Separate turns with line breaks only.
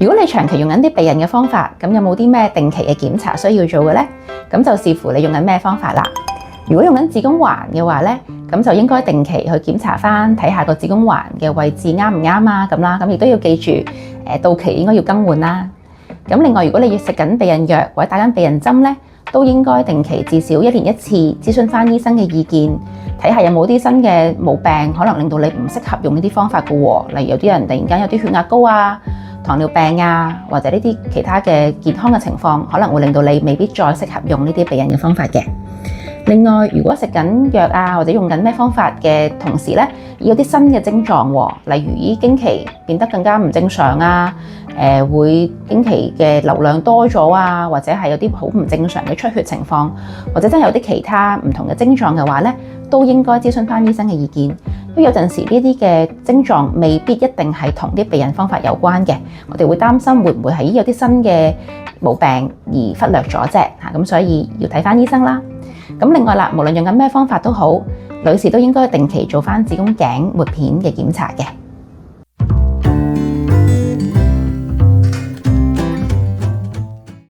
如果你長期用緊啲避孕嘅方法，咁有冇啲咩定期嘅檢查需要做嘅呢？咁就視乎你用緊咩方法啦。如果用緊子宮環嘅話呢，咁就應該定期去檢查翻，睇下個子宮環嘅位置啱唔啱啊咁啦。咁亦都要記住，到期應該要更換啦。咁另外，如果你要食緊避孕藥或者打緊避孕針呢，都應該定期至少1年1次諮詢翻醫生嘅意見，睇下有冇啲新嘅毛病，可能令到你唔適合用呢啲方法嘅喎。例如有啲人突然間有啲血壓高啊、糖尿病啊，或者呢啲其他嘅健康嘅情況，可能會令到你未必再適合用呢啲避孕嘅方法嘅。另外，如果食緊藥啊，或者用緊咩方法嘅同時咧，有啲新嘅症狀喎，例如經期變得更加唔正常啊，會經期嘅流量多咗啊，或者係有啲好唔正常嘅出血情況，或者真係有啲其他唔同嘅症狀嘅話咧，都應該諮詢翻醫生嘅意見。因為有陣時呢啲嘅症狀未必一定係同啲避孕方法有關嘅，我哋會擔心會唔會係有啲新嘅毛病而忽略咗啫嚇，咁所以要睇翻醫生啦。咁另外啦，無論用緊咩方法都好，女士都應該定期做翻子宮頸抹片嘅檢查嘅。